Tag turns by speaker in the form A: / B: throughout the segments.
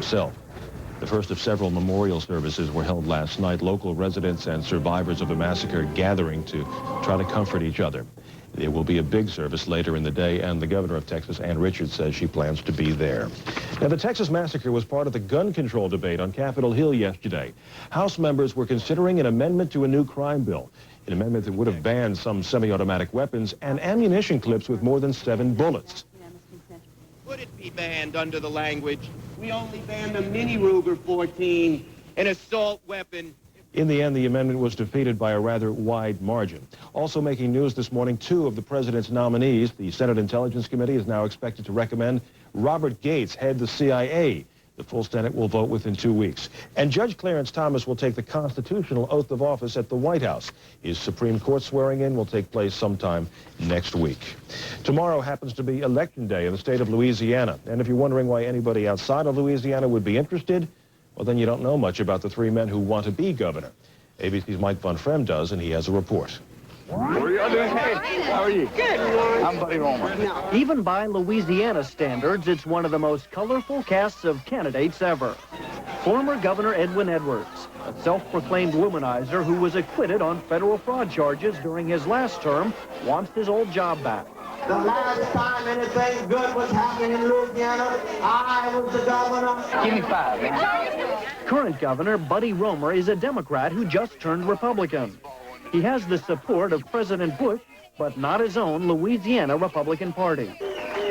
A: himself. The first of several memorial services were held last night. Local residents and survivors of the massacre gathering to try to comfort each other. There will be a big service later in the day, and the governor of Texas, Ann Richards, says she plans to be there. Now, the Texas massacre was part of the gun control debate on Capitol Hill yesterday. House members were considering an amendment to a new crime bill, an amendment that would have banned some semi-automatic weapons and ammunition clips with more than 7 bullets.
B: Could it be banned under the language? We only banned a mini Ruger 14, an assault weapon.
A: In the end, the amendment was defeated by a rather wide margin. Also making news this morning, 2 of the president's nominees, the Senate Intelligence Committee, is now expected to recommend Robert Gates head the CIA. The full Senate will vote within 2 weeks. And Judge Clarence Thomas will take the constitutional oath of office at the White House. His Supreme Court swearing-in will take place sometime next week. Tomorrow happens to be Election Day in the state of Louisiana. And if you're wondering why anybody outside of Louisiana would be interested, well, then you don't know much about the 3 men who want to be governor. ABC's Mike Von Frem does, and he has a report.
C: What are you doing? Hey, how are you? Good. I'm Buddy Romer.
D: Even by Louisiana standards, it's one of the most colorful casts of candidates ever. Former Governor Edwin Edwards, a self-proclaimed womanizer who was acquitted on federal fraud charges during his last term, wants his old job back.
E: The last time anything good was happening in Louisiana, I was the governor.
C: Give me 5, man.
D: Current Governor Buddy Romer is a Democrat who just turned Republican. He has the support of President Bush, but not his own Louisiana Republican Party.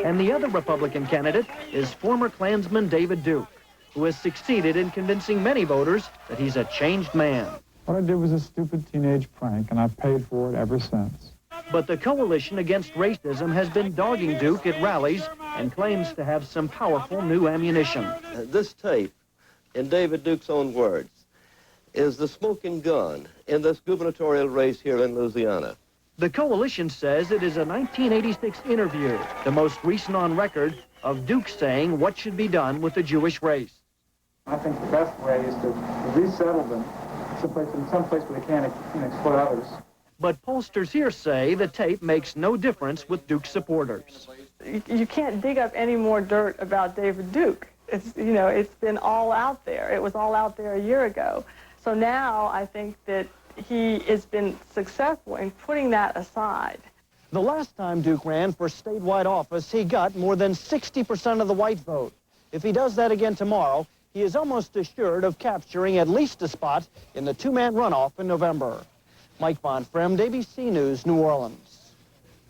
D: And the other Republican candidate is former Klansman David Duke, who has succeeded in convincing many voters that he's a changed man.
F: What I did was a stupid teenage prank, and I've paid for it ever since.
D: But the coalition against racism has been dogging Duke at rallies and claims to have some powerful new ammunition.
G: This tape, in David Duke's own words, is the smoking gun in this gubernatorial race here in Louisiana.
D: The coalition says it is a 1986 interview, the most recent on record, of Duke saying what should be done with the Jewish race.
F: I think the best way is to resettle them someplace where they can't exploit others.
D: But pollsters here say the tape makes no difference with Duke supporters.
H: You can't dig up any more dirt about David Duke. It's been all out there. It was all out there a year ago. So now I think that he has been successful in putting that aside.
D: The last time Duke ran for statewide office, he got more than 60% of the white vote. If he does that again tomorrow, he is almost assured of capturing at least a spot in the 2-man runoff in November. Mike Von Frem, ABC News, New Orleans.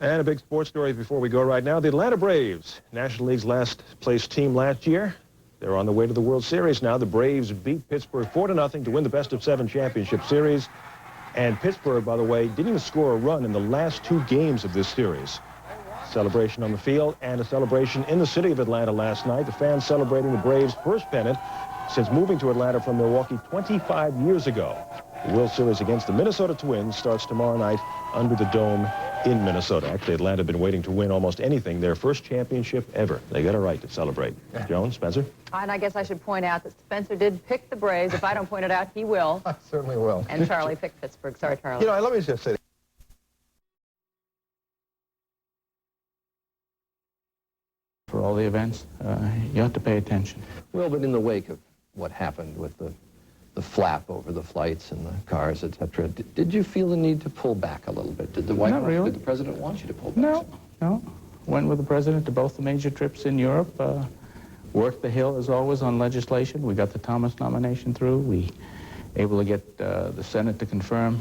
A: And a big sports story before we go right now. The Atlanta Braves, National League's last place team last year. They're on the way to the World Series now. The Braves beat Pittsburgh 4-0 to win the best-of-7 championship series. And Pittsburgh, by the way, didn't even score a run in the last 2 games of this series. Celebration on the field and a celebration in the city of Atlanta last night. The fans celebrating the Braves' first pennant since moving to Atlanta from Milwaukee 25 years ago. The World Series against the Minnesota Twins starts tomorrow night under the Dome in Minnesota. Actually, Atlanta had been waiting to win almost anything, their first championship ever. They got a right to celebrate. Joan, Spencer?
I: And I guess I should point out that Spencer did pick the Braves. If I don't point it out, he will.
C: I certainly will.
I: And Charlie picked Pittsburgh. Sorry, Charlie.
C: You know, let me just say,
J: for all the events, you have to pay attention.
G: Well, but in the wake of what happened with the flap over the flights and the cars, etc., did you feel the need to pull back a little bit? Did the White House,
J: really.
G: Did the president want you to pull back?
J: No. Went with the president to both the major trips in Europe. Worked the Hill, as always, on legislation. We got the Thomas nomination through. We able to get the Senate to confirm,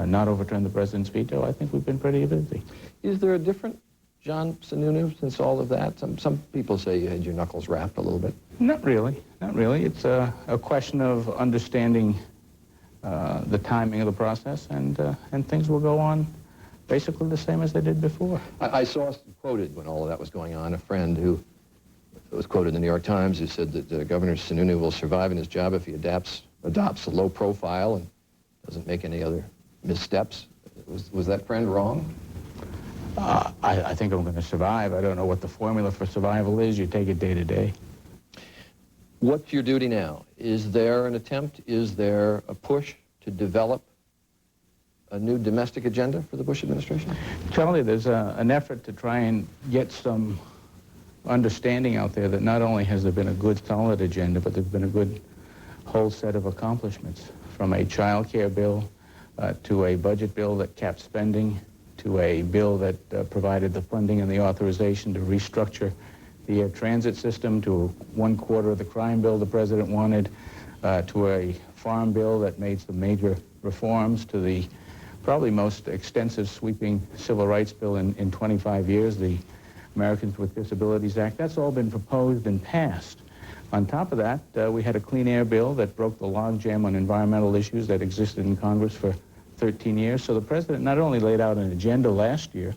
J: not overturn the president's veto. I think we've been pretty busy.
G: Is there a different John Sununu since all of that? Some people say you had your knuckles rapped a little bit.
J: Not really. It's a question of understanding the timing of the process, and things will go on basically the same as they did before.
G: I saw quoted when all of that was going on, a friend who was quoted in the New York Times who said that Governor Sununu will survive in his job if he adopts a low profile and doesn't make any other missteps. Was that friend wrong?
J: I think I'm going to survive. I don't know what the formula for survival is. You take it day to day.
G: What's your duty now? Is there an attempt, is there a push to develop a new domestic agenda for the Bush administration?
J: Charlie, there's an effort to try and get some understanding out there that not only has there been a good, solid agenda, but there's been a good whole set of accomplishments, from a child care bill to a budget bill that capped spending, to a bill that provided the funding and the authorization to restructure the air transit system, to 1/4 of the crime bill the president wanted, to a farm bill that made some major reforms, to the probably most extensive sweeping civil rights bill in 25 years, the Americans with Disabilities Act. That's all been proposed and passed. On top of that, we had a clean air bill that broke the logjam on environmental issues that existed in Congress for 13 years. So the president not only laid out an agenda last year,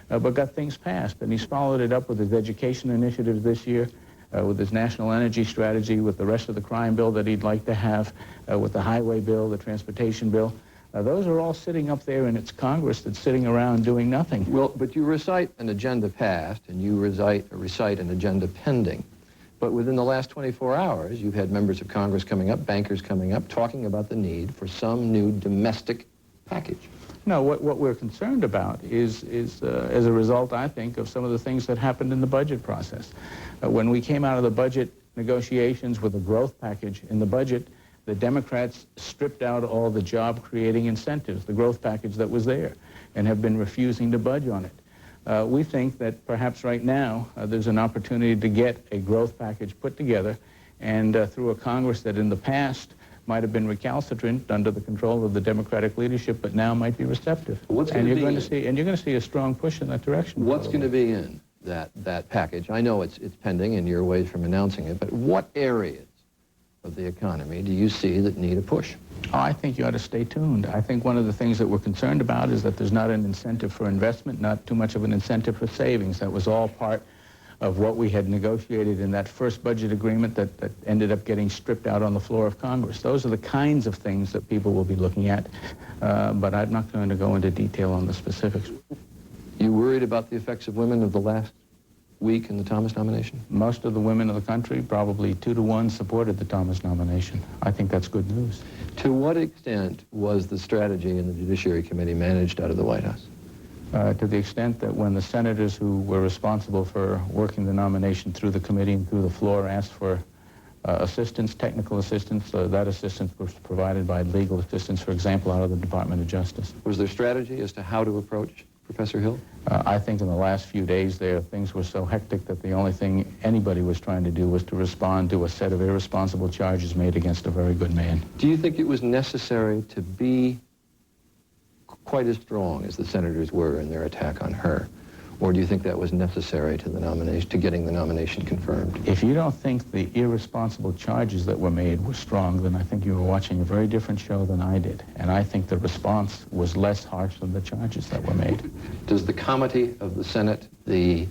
J: but got things passed. And he's followed it up with his education initiatives this year, with his national energy strategy, with the rest of the crime bill that he'd like to have, with the highway bill, the transportation bill. Those are all sitting up there, and it's Congress that's sitting around doing nothing.
G: Well, but you recite an agenda passed, and you recite an agenda pending. But within the last 24 hours, you've had members of Congress coming up, bankers coming up, talking about the need for some new domestic package.
J: No, what we're concerned about is as a result, I think, of some of the things that happened in the budget process. When we came out of the budget negotiations with a growth package in the budget, the Democrats stripped out all the job-creating incentives, the growth package that was there, and have been refusing to budge on it. We think that perhaps right now there's an opportunity to get a growth package put together, and through a Congress that in the past might have been recalcitrant under the control of the Democratic leadership, but now might be receptive. And you're going to see a strong push in that direction.
G: What's going to be in that package? I know it's pending, and you're away from announcing it, but what areas of the economy do you see that need a push?
J: Oh, I think you ought to stay tuned. I think one of the things that we're concerned about is that there's not an incentive for investment, not too much of an incentive for savings. That was all part of what we had negotiated in that first budget agreement that ended up getting stripped out on the floor of Congress. Those are the kinds of things that people will be looking at, but I'm not going to go into detail on the specifics.
G: You worried about the effects of women of the last week in the Thomas nomination?
J: Most of the women of the country, probably 2-to-1, supported the Thomas nomination. I think that's good news.
G: To what extent was the strategy in the Judiciary Committee managed out of the White House?
J: To the extent that when the senators who were responsible for working the nomination through the committee and through the floor asked for assistance, technical assistance, that assistance was provided by legal assistance, for example, out of the Department of Justice.
G: Was there strategy as to how to approach Professor Hill?
J: I think in the last few days there, things were so hectic that the only thing anybody was trying to do was to respond to a set of irresponsible charges made against a very good man.
G: Do you think it was necessary to be quite as strong as the senators were in their attack on her? Or do you think that was necessary to the nomination, to getting the nomination confirmed?
J: If you don't think the irresponsible charges that were made were strong, then I think you were watching a very different show than I did. And I think the response was less harsh than the charges that were made.
G: Does the comity of the Senate, the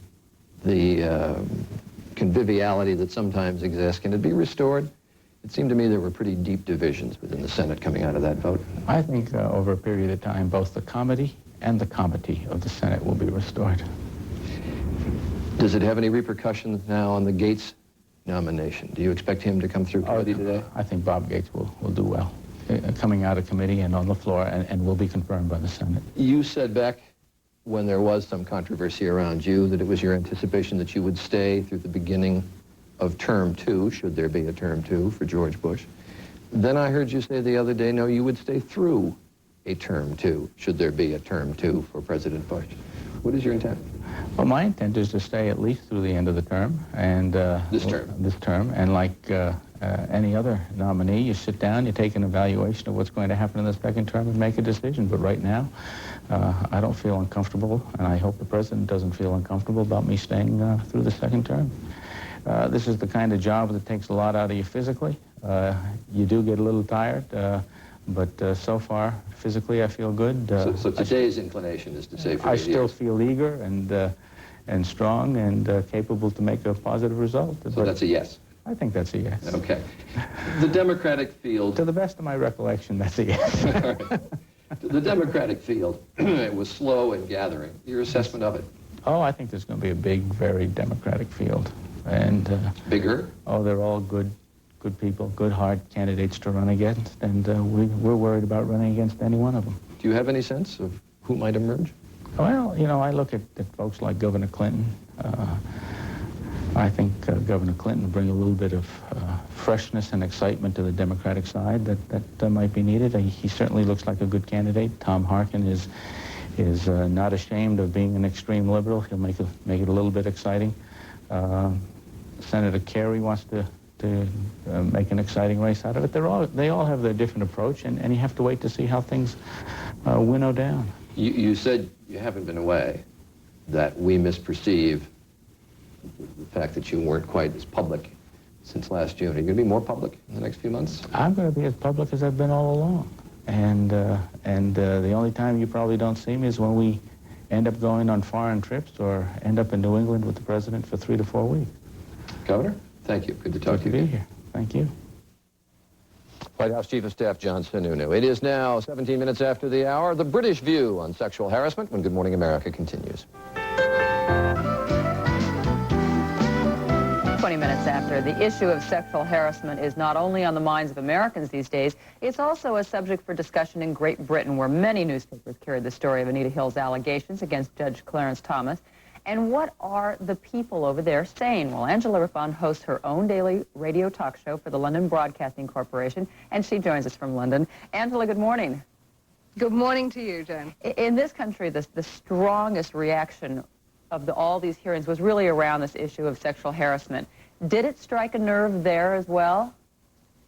G: conviviality that sometimes exists, can it be restored? It seemed to me there were pretty deep divisions within the Senate coming out of that vote.
J: I think over a period of time, both the comity and the comity of the Senate will be restored.
G: Does it have any repercussions now on the Gates nomination? Do you expect him to come through committee today?
J: I think Bob Gates will do well, coming out of committee and on the floor, and will be confirmed by the Senate.
G: You said back when there was some controversy around you that it was your anticipation that you would stay through the beginning of term 2, should there be a term 2 for George Bush. Then I heard you say the other day, no, you would stay through a term 2, should there be a term 2 for President Bush. What is your intent?
J: Well, my intent is to stay at least through the end of the term. And
G: this term?
J: This term. And like any other nominee, you sit down, you take an evaluation of what's going to happen in the second term and make a decision. But right now, I don't feel uncomfortable, and I hope the president doesn't feel uncomfortable about me staying through the second term. This is the kind of job that takes a lot out of you physically. You do get a little tired, but so far, physically, I feel good.
G: So today's inclination is to say for 8
J: I
G: years.
J: still feel eager and strong and capable to make a positive result.
G: So that's a yes?
J: I think that's a yes.
G: Okay. The Democratic field...
J: To the best of my recollection, that's a yes.
G: All right. The Democratic field it was slow in gathering. Your assessment of it?
J: Oh, I think there's going to be a big, very Democratic field. And
G: bigger?
J: Oh, they're all good people, good, hard candidates to run against, and we're worried about running against any one of them.
G: Do you have any sense of who might emerge?
J: Well, you know, I look at folks like Governor Clinton, I think Governor Clinton will bring a little bit of freshness and excitement to the Democratic side that might be needed. He certainly looks like a good candidate. Tom Harkin is not ashamed of being an extreme liberal. He'll make it a little bit exciting. Senator Kerry wants to make an exciting race out of it. They all have their different approach, and you have to wait to see how things winnow down.
G: You said you haven't been away, that we misperceive the fact that you weren't quite as public since last June. Are you going to be more public in the next few months?
J: I'm going to be as public as I've been all along. And the only time you probably don't see me is when we end up going on foreign trips or end up in New England with the president for 3 to 4 weeks.
G: Governor, thank you. Good to talk to you.
J: Good to be here. Thank you.
G: White House Chief of Staff John Sununu. It is now 17 minutes after the hour. The British view on sexual harassment when Good Morning America continues.
I: 20 minutes after, the issue of sexual harassment is not only on the minds of Americans these days, it's also a subject for discussion in Great Britain, where many newspapers carried the story of Anita Hill's allegations against Judge Clarence Thomas. And what are the people over there saying? Well, Angela Rippon hosts her own daily radio talk show for the London Broadcasting Corporation, and she joins us from London. Angela, good morning.
K: Good morning to you, Joan.
I: In this country, the strongest reaction of all these hearings was really around this issue of sexual harassment. Did it strike a nerve there as well?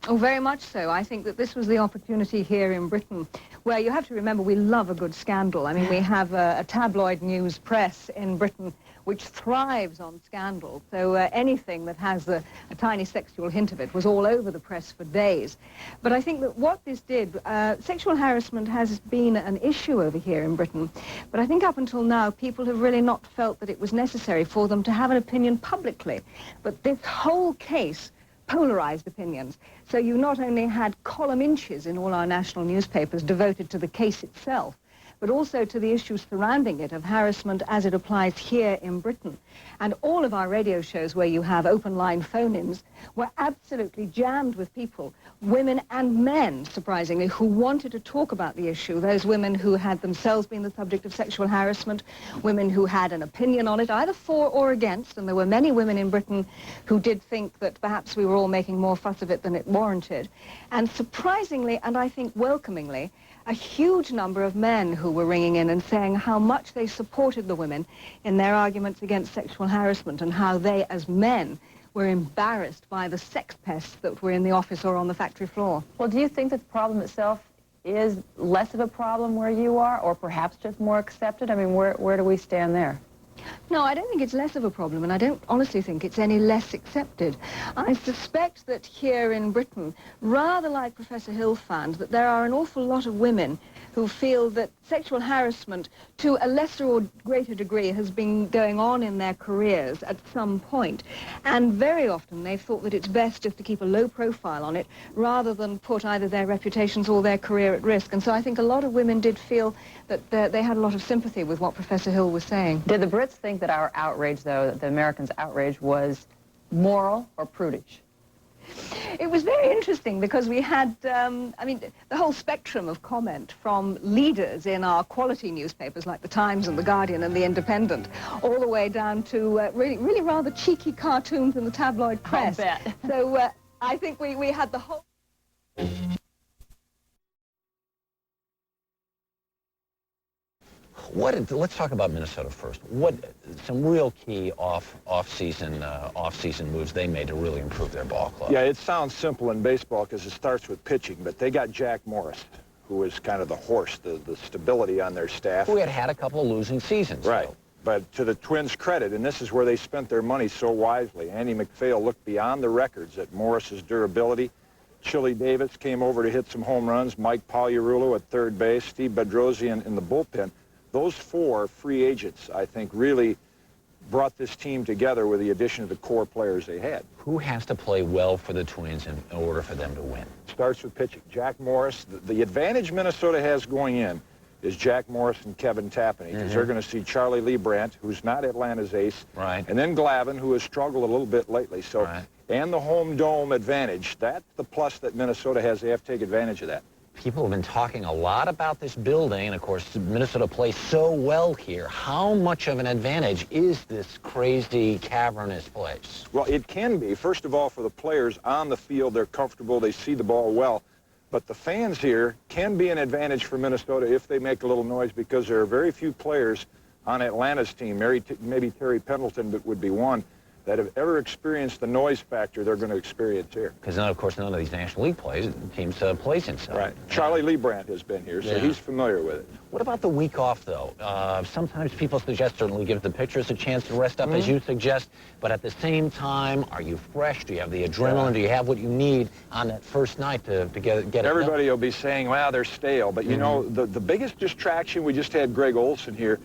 K: Oh, very much so. I think that this was the opportunity here in Britain, where you have to remember we love a good scandal. I mean, we have a tabloid news press in Britain which thrives on scandal. So anything that has a tiny sexual hint of it was all over the press for days. But I think that what this did, sexual harassment has been an issue over here in Britain. But I think up until now, people have really not felt that it was necessary for them to have an opinion publicly. But this whole case polarized opinions. So you not only had column inches in all our national newspapers devoted to the case itself, but also to the issues surrounding it of harassment as it applies here in Britain. And all of our radio shows where you have open line phone-ins were absolutely jammed with people, women and men, surprisingly, who wanted to talk about the issue. Those women who had themselves been the subject of sexual harassment, women who had an opinion on it, either for or against, and there were many women in Britain who did think that perhaps we were all making more fuss of it than it warranted. And surprisingly, and I think welcomingly, a huge number of men who were ringing in and saying how much they supported the women in their arguments against sexual harassment and how they, as men, were embarrassed by the sex pests that were in the office or on the factory floor.
I: Well, do you think that the problem itself is less of a problem where you are, or perhaps just more accepted? I mean, where do we stand there?
K: No, I don't think it's less of a problem, and I don't honestly think it's any less accepted. I suspect that here in Britain, rather like Professor Hill found, that there are an awful lot of women who feel that sexual harassment to a lesser or greater degree has been going on in their careers at some point. And very often they've thought that it's best just to keep a low profile on it rather than put either their reputations or their career at risk. And so I think a lot of women did feel that they had a lot of sympathy with what Professor Hill was saying.
I: Did the Brits think that our outrage, though, that the Americans' outrage was moral or prudish?
K: It was very interesting because we had, I mean, the whole spectrum of comment from leaders in our quality newspapers like The Times and The Guardian and The Independent, all the way down to really rather cheeky cartoons in the tabloid press.
I: I'll bet.
K: So I think we had the whole...
L: Let's talk about Minnesota first. Some real key off-season moves they made to really improve their ball club?
C: Yeah, it sounds simple in baseball because it starts with pitching, but they got Jack Morris, who is kind of the horse, the stability on their staff.
L: Who had a couple of losing seasons.
C: Right.
L: So.
C: But to the Twins' credit, and this is where they spent their money so wisely, Andy McPhail looked beyond the records at Morris's durability. Chili Davis came over to hit some home runs. Mike Pagliarulo at third base. Steve Bedrosian in the bullpen. Those four free agents, I think, really brought this team together with the addition of the core players they had.
L: Who has to play well for the Twins in order for them to win?
C: Starts with pitching. Jack Morris. The advantage Minnesota has going in is Jack Morris and Kevin Tapani, because they're going to see Charlie Leibrandt, who's not Atlanta's ace, and then Glavine, who has struggled a little bit lately. So, and the home dome advantage, that's the plus that Minnesota has. They have to take advantage of that.
L: People have been talking a lot about this building, and of course, Minnesota plays so well here. How much of an advantage is this crazy, cavernous place?
C: Well, it can be. First of all, for the players on the field, they're comfortable, they see the ball well. But the fans here can be an advantage for Minnesota if they make a little noise, because there are very few players on Atlanta's team, maybe Terry Pendleton would be one, that have ever experienced the noise factor they're going to experience here.
L: Because, of course, none of these National League teams plays inside.
C: Right. Charlie Leibrandt has been here, so he's familiar with it.
L: What about the week off, though? Sometimes people suggest certainly give the pitchers a chance to rest up, as you suggest, but at the same time, are you fresh? Do you have the adrenaline? Do you have what you need on that first night to get it
C: Everybody
L: done?
C: will be saying, well, they're stale, but you know, the biggest distraction, we just had Greg Olson here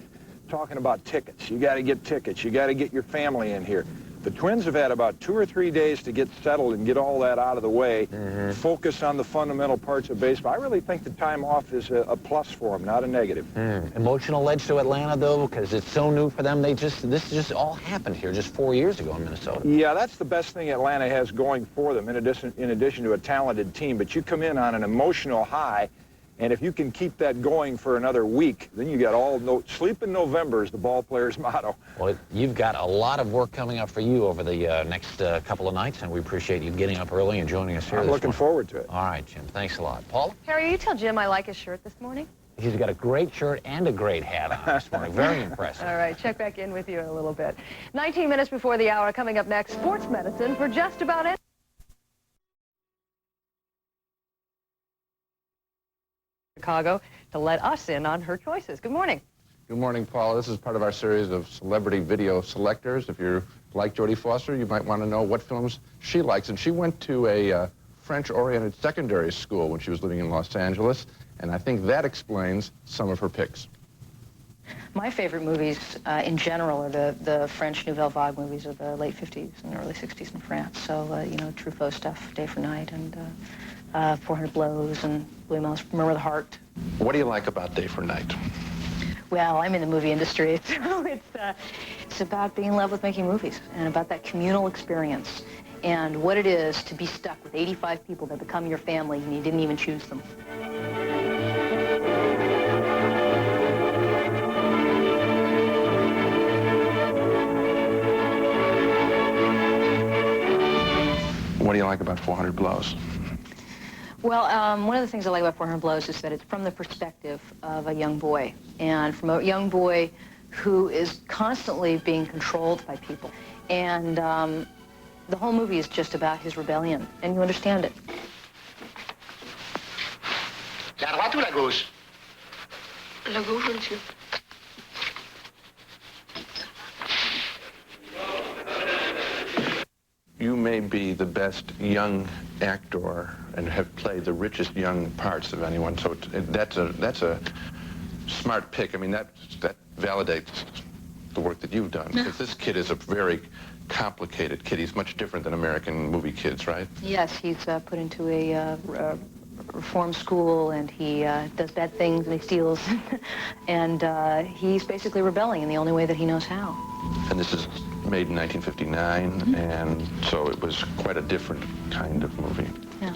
C: talking about tickets. You got to get tickets. You got to get your family in here. The Twins have had about 2 or 3 days to get settled and get all that out of the way, focus on the fundamental parts of baseball. I really think the time off is a plus for them, not a negative.
L: Emotional edge to Atlanta, though, because it's so new for them. This just all happened here just 4 years ago in Minnesota.
C: Yeah, that's the best thing Atlanta has going for them, in addition to a talented team. But you come in on an emotional high, and if you can keep that going for another week, then you got sleep in November is the ball player's motto.
L: Well, you've got a lot of work coming up for you over the next couple of nights, and we appreciate you getting up early and joining us here.
C: I'm looking forward to it.
L: All right, Jim. Thanks a lot. Paula?
I: Harry, you tell Jim I like his shirt this morning?
L: He's got a great shirt and a great hat on this morning. Very impressive.
I: All right, check back in with you in a little bit. 19 minutes before the hour, coming up next, sports medicine for just about any. Chicago to let us in on her choices. Good morning.
M: Good morning, Paula. This is part of our series of celebrity video selectors. If you like Jodie Foster, you might want to know what films she likes. And she went to a French-oriented secondary school when she was living in Los Angeles, and I think that explains some of her picks.
N: My favorite movies in general are the French Nouvelle Vague movies of the late 50s and early 60s in France. So, you know, Truffaut stuff, Day for Night, and 400 Blows, and Louis Manuel, Remember the Heart.
M: What do you like about Day for Night?
N: Well, I'm in the movie industry, so it's about being in love with making movies and about that communal experience and what it is to be stuck with 85 people that become your family and you didn't even choose them.
M: What do you like about 400 Blows?
N: Well, one of the things I like about 400 Blows is that it's from the perspective of a young boy, and from a young boy who is constantly being controlled by people. And the whole movie is just about his rebellion, and you understand it.
O: C'est à droite ou la gauche?
P: La gauche, monsieur.
M: You may be the best young actor and have played the richest young parts of anyone, so that's a smart pick. I mean, that validates the work that you've done. Because this kid is a very complicated kid. He's much different than American movie kids, right?
N: Yes, he's put into a reform school, and he does bad things, and he steals, and he's basically rebelling in the only way that he knows how.
M: And this is made in 1959, and so it was quite a different kind of movie.
N: Yeah.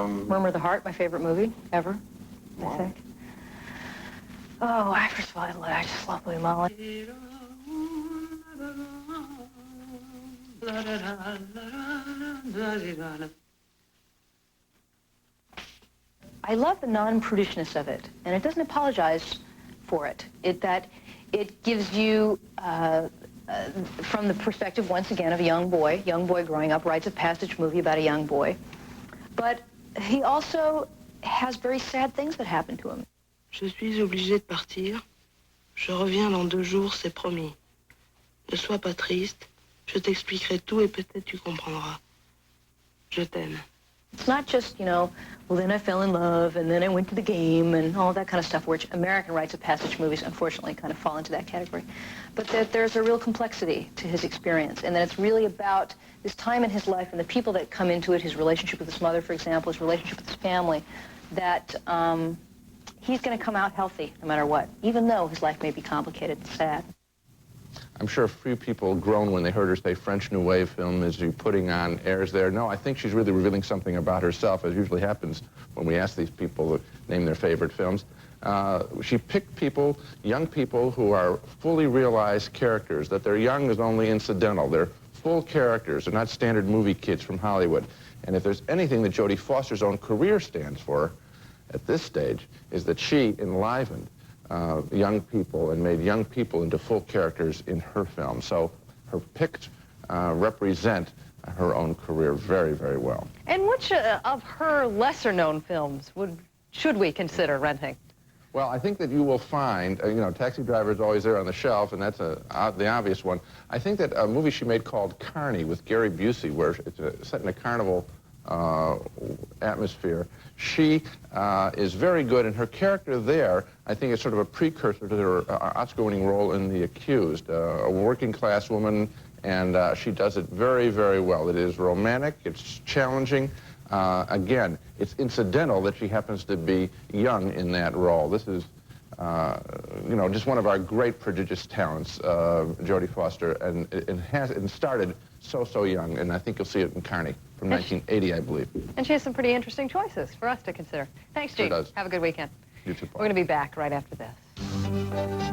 N: Remember the Heart, my favorite movie ever, I think. Oh, first of all, I just love Louis Manuel. I love the non-prudishness of it, and it doesn't apologize for it. It gives you, from the perspective, once again, of a young boy growing up, rites of passage movie about a young boy. But he also has very sad things that happen to him.
P: Je suis obligée de partir. Je reviens dans 2 jours, c'est promis. Ne sois pas triste. Je t'expliquerai tout et peut-être tu comprendras. Je t'aime.
N: It's not just, you know, well, then I fell in love, and then I went to the game, and all that kind of stuff, which American rites of passage movies, unfortunately, kind of fall into that category. But that there's a real complexity to his experience, and that it's really about this time in his life and the people that come into it, his relationship with his mother, for example, his relationship with his family, that he's going to come out healthy no matter what, even though his life may be complicated and sad.
M: I'm sure a few people groaned when they heard her say French New Wave film. Is she putting on airs there? No, I think she's really revealing something about herself, as usually happens when we ask these people to name their favorite films. She picked people, young people, who are fully realized characters. That they're young is only incidental. They're full characters. They're not standard movie kids from Hollywood. And if there's anything that Jodie Foster's own career stands for at this stage, is that she enlivened young people and made young people into full characters in her film. So her picks represent her own career very, very well.
I: And which of her lesser-known films should we consider renting?
M: Well, I think that you will find, you know, Taxi Driver is always there on the shelf, and that's the obvious one. I think that a movie she made called Carney with Gary Busey, where it's set in a carnival atmosphere, she is very good, and her character there, I think, is sort of a precursor to her Oscar-winning role in The Accused, a working-class woman, and she does it very, very well. It is romantic, it's challenging. Again, it's incidental that she happens to be young in that role. This is, you know, just one of our great prodigious talents, Jodie Foster, and it started so young, and I think you'll see it in Carney from 1980, I believe.
I: And she has some pretty interesting choices for us to consider. Thanks, Gene.
M: Sure does.
I: Have a good weekend.
M: You too, Paul.
I: We're going to be back right after this.